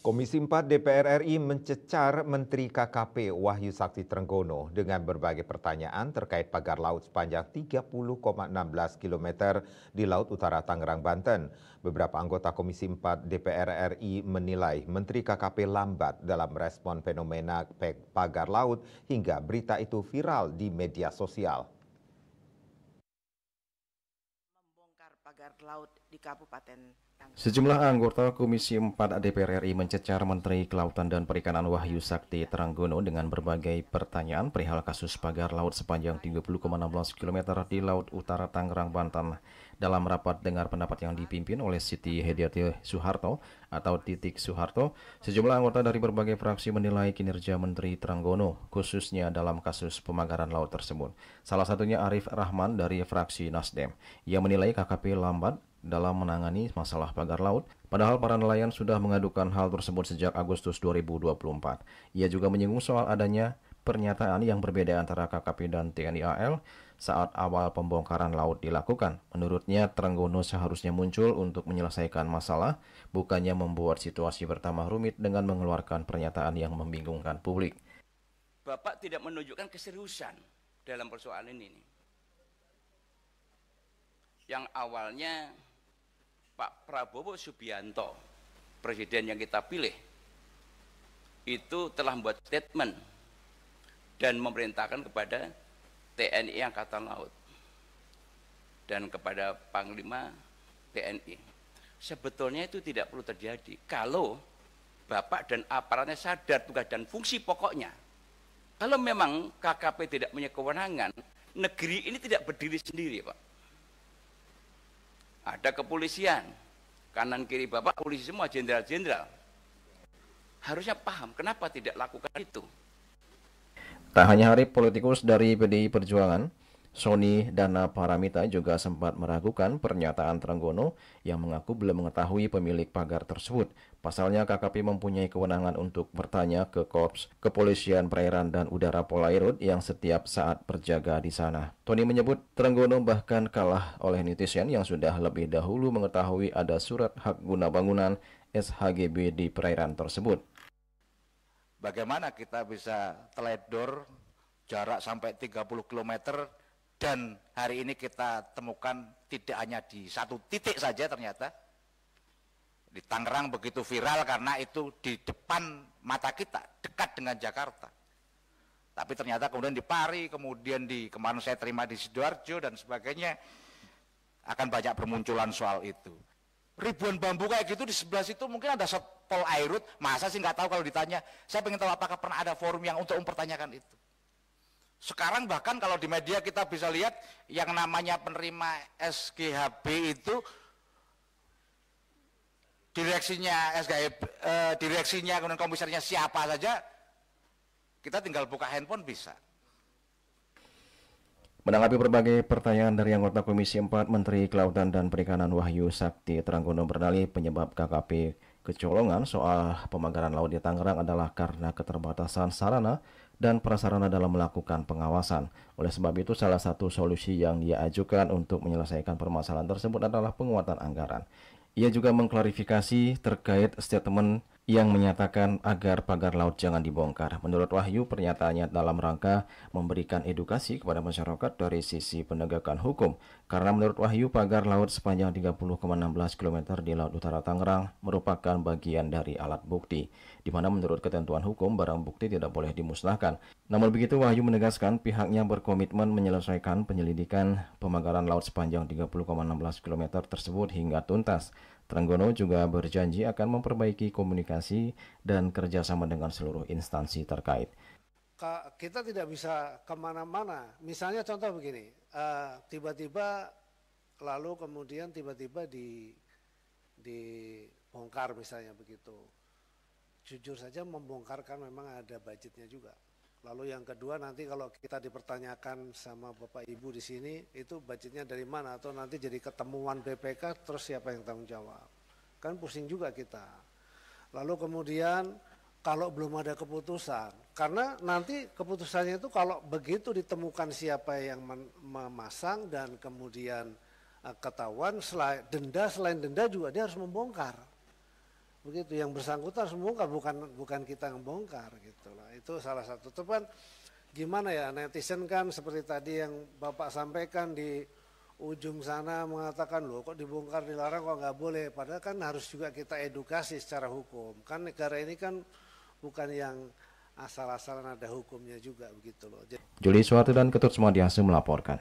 Komisi 4 DPR RI mencecar Menteri KKP Wahyu Sakti Trenggono dengan berbagai pertanyaan terkait pagar laut sepanjang 30,16 km di Laut Utara Tangerang, Banten. Beberapa anggota Komisi 4 DPR RI menilai Menteri KKP lambat dalam merespon fenomena pagar laut hingga berita itu viral di media sosial. Membongkar pagar laut di Kabupaten Sejumlah anggota Komisi 4 DPR RI mencecar Menteri Kelautan dan Perikanan Wahyu Sakti Trenggono dengan berbagai pertanyaan perihal kasus pagar laut sepanjang 30,16 km di Laut Utara Tangerang, Banten. Dalam rapat dengar pendapat yang dipimpin oleh Siti Hediati Soeharto atau Titik Soeharto, sejumlah anggota dari berbagai fraksi menilai kinerja Menteri Trenggono, khususnya dalam kasus pemagaran laut tersebut. Salah satunya Arif Rahman dari fraksi Nasdem. Ia menilai KKP lambat dalam menangani masalah pagar laut, padahal para nelayan sudah mengadukan hal tersebut sejak Agustus 2024. Ia juga menyinggung soal adanya pernyataan yang berbeda antara KKP dan TNI AL saat awal pembongkaran laut dilakukan. Menurutnya, Trenggono seharusnya muncul untuk menyelesaikan masalah, bukannya membuat situasi bertambah rumit dengan mengeluarkan pernyataan yang membingungkan publik. Bapak tidak menunjukkan keseriusan dalam persoalan ini. Yang awalnya Pak Prabowo Subianto, presiden yang kita pilih, itu telah membuat statement dan memerintahkan kepada TNI Angkatan Laut dan kepada Panglima TNI. Sebetulnya itu tidak perlu terjadi kalau Bapak dan aparatnya sadar tugas dan fungsi pokoknya. Kalau memang KKP tidak punya kewenangan, negeri ini tidak berdiri sendiri, Pak. Ada kepolisian, kanan kiri Bapak polisi semua, jenderal-jenderal. Harusnya paham kenapa tidak lakukan itu. Tak hanya Arif, politikus dari PDI Perjuangan, Sony Dana Paramita juga sempat meragukan pernyataan Trenggono yang mengaku belum mengetahui pemilik pagar tersebut. Pasalnya KKP mempunyai kewenangan untuk bertanya ke Korps Kepolisian Perairan dan Udara Polairut yang setiap saat berjaga di sana. Tony menyebut Trenggono bahkan kalah oleh netizen yang sudah lebih dahulu mengetahui ada surat hak guna bangunan SHGB di perairan tersebut. Bagaimana kita bisa teledor jarak sampai 30 km dan hari ini kita temukan tidak hanya di satu titik saja ternyata. Di Tangerang begitu viral karena itu di depan mata kita, dekat dengan Jakarta. Tapi ternyata kemudian di Pari, kemudian kemarin saya terima di Sidoarjo dan sebagainya, akan banyak bermunculan soal itu. Ribuan bambu kayak gitu di sebelah situ mungkin ada Pol Airut, masa sih nggak tahu kalau ditanya. Saya pengen tahu apakah pernah ada forum yang untuk mempertanyakan itu. Sekarang bahkan kalau di media kita bisa lihat yang namanya penerima SGHB itu direksinya SGHB, direksinya kemudian komisarnya siapa saja, kita tinggal buka handphone bisa. Menanggapi berbagai pertanyaan dari anggota Komisi 4, Menteri Kelautan dan Perikanan Wahyu Sakti Trenggono berdalih penyebab KKP kecolongan soal pemagaran laut di Tangerang adalah karena keterbatasan sarana dan prasarana dalam melakukan pengawasan. Oleh sebab itu, salah satu solusi yang dia ajukan untuk menyelesaikan permasalahan tersebut adalah penguatan anggaran. Ia juga mengklarifikasi terkait statement yang menyatakan agar pagar laut jangan dibongkar. Menurut Wahyu, pernyataannya dalam rangka memberikan edukasi kepada masyarakat dari sisi penegakan hukum. Karena menurut Wahyu, pagar laut sepanjang 30,16 km di Laut Utara Tangerang merupakan bagian dari alat bukti, di mana menurut ketentuan hukum barang bukti tidak boleh dimusnahkan. Namun begitu, Wahyu menegaskan pihaknya berkomitmen menyelesaikan penyelidikan pemagaran laut sepanjang 30,16 km tersebut hingga tuntas. Trenggono juga berjanji akan memperbaiki komunikasi dan kerjasama dengan seluruh instansi terkait. Kita tidak bisa kemana-mana. Misalnya contoh begini, tiba-tiba lalu kemudian tiba-tiba dibongkar misalnya begitu. Jujur saja membongkar kan memang ada budgetnya juga. Lalu yang kedua nanti kalau kita dipertanyakan sama Bapak Ibu di sini itu budgetnya dari mana atau nanti jadi ketemuan BPK terus siapa yang tanggung jawab. Kan pusing juga kita. Lalu kemudian kalau belum ada keputusan, karena nanti keputusannya itu kalau begitu ditemukan siapa yang memasang dan kemudian ketahuan selain denda juga dia harus membongkar. Begitu, yang bersangkutan harus membongkar, bukan kita yang bongkar gitu lah. Itu salah satu. Teman gimana ya, netizen kan seperti tadi yang Bapak sampaikan di ujung sana mengatakan, loh kok dibongkar dilarang, kok nggak boleh. Padahal kan harus juga kita edukasi secara hukum. Kan negara ini kan bukan yang asal-asalan, ada hukumnya juga begitu loh. Juli Suwarti dan Ketut Sumadiasa melaporkan.